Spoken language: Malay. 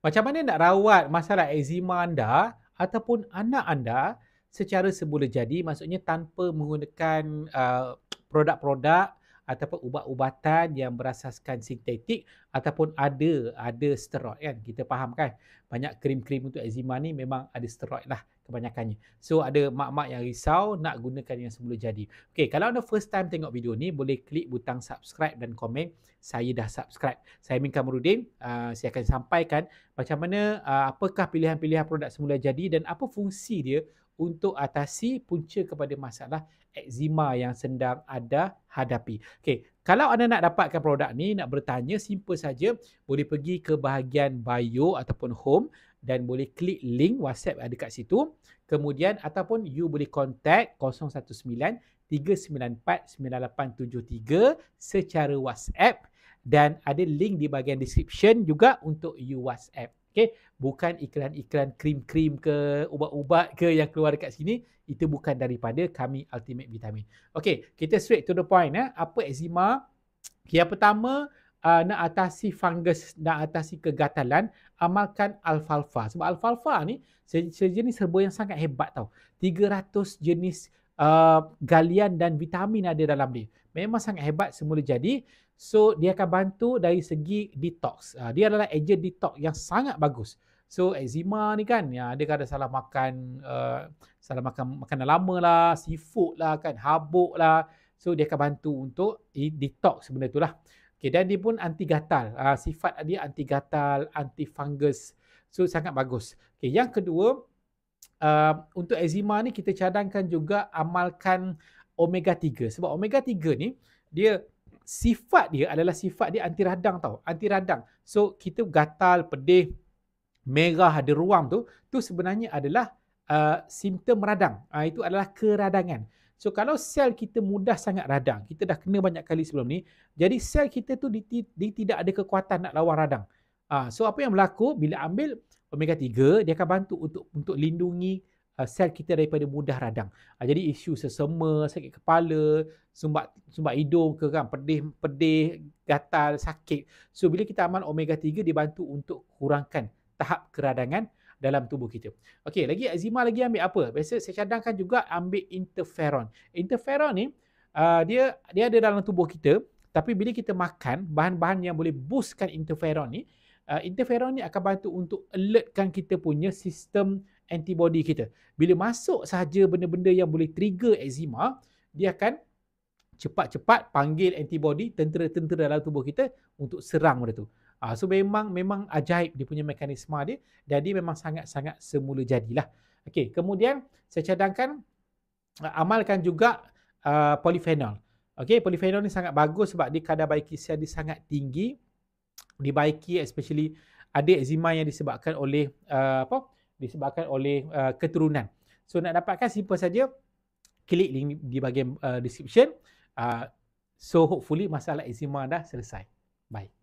Macam mana nak rawat masalah eczema anda ataupun anak anda secara semula jadi, maksudnya tanpa menggunakan produk-produk ataupun ubat-ubatan yang berasaskan sintetik ataupun ada steroid kan. Kita faham kan? Banyak krim-krim untuk eczema ni memang ada steroid lah kebanyakannya. So ada mak-mak yang risau nak gunakan yang semula jadi. Okay, kalau anda first time tengok video ni, boleh klik butang subscribe dan komen. Saya dah subscribe. Saya Min Kamarudin. Saya akan sampaikan macam mana, apakah pilihan-pilihan produk semula jadi dan apa fungsi dia untuk atasi punca kepada masalah eczema yang sedang anda hadapi. Okey, kalau anda nak dapatkan produk ni, nak bertanya, simple saja, boleh pergi ke bahagian bio ataupun home dan boleh klik link WhatsApp ada kat situ. Kemudian ataupun you boleh contact 019 394 9873 secara WhatsApp dan ada link di bahagian description juga untuk you WhatsApp. Okay? Bukan iklan-iklan krim-krim ke, ubat-ubat ke yang keluar dekat sini. Itu bukan daripada kami Ultimate Vitamin. Okay, kita straight to the point. Apa eczema? Yang pertama, nak atasi fungus, nak atasi kegatalan, amalkan alfalfa. Sebab alfalfa ni sejenis herba yang sangat hebat tau. 300 jenis galian dan vitamin ada dalam dia. Memang sangat hebat semula jadi. So, dia akan bantu dari segi detox. Dia adalah ejen detox yang sangat bagus. So, eczema ni kan, ya, dia kadang salah makan makanan lama lah, seafood lah kan, habuk lah. So, dia akan bantu untuk detox benda tu lah. Okay, dan dia pun anti gatal. Sifat dia anti gatal, anti fungus. So, sangat bagus. Okay, yang kedua, untuk eczema ni kita cadangkan juga amalkan omega 3. Sebab omega 3 ni, sifat dia adalah sifat dia anti radang tau. Anti radang. So, kita gatal, pedih, merah, ada ruam tu sebenarnya adalah simptom radang. Itu adalah keradangan. So, kalau sel kita mudah sangat radang, kita dah kena banyak kali sebelum ni, jadi sel kita tu dia tidak ada kekuatan nak lawan radang. So, apa yang berlaku bila ambil omega 3, dia akan bantu untuk lindungi sel kita daripada mudah radang. Jadi isu sesama, sakit kepala, sumbat hidung ke kan, pedih, gatal, sakit. So bila kita amal omega 3, dia bantu untuk kurangkan tahap keradangan dalam tubuh kita. Okey, lagi eczema lagi ambil apa? Biasa saya cadangkan juga ambil interferon. Interferon ni dia ada dalam tubuh kita, tapi bila kita makan bahan-bahan yang boleh boostkan interferon ni, interferon ni akan bantu untuk alertkan kita punya sistem antibody kita. Bila masuk sahaja benda-benda yang boleh trigger eczema, dia akan cepat-cepat panggil antibody, tentera-tentera dalam tubuh kita untuk serang benda tu. So memang ajaib dia punya mekanisme dia, dan dia memang sangat-sangat semula jadilah. Okey, kemudian saya cadangkan amalkan juga polyphenol. Okey, polyphenol ni sangat bagus sebab dia kadar baik kisah dia sangat tinggi. Dibaiki especially ada eczema yang disebabkan oleh keturunan. So nak dapatkan simple saja, klik link di bahagian description. So hopefully masalah eczema dah selesai. Bye.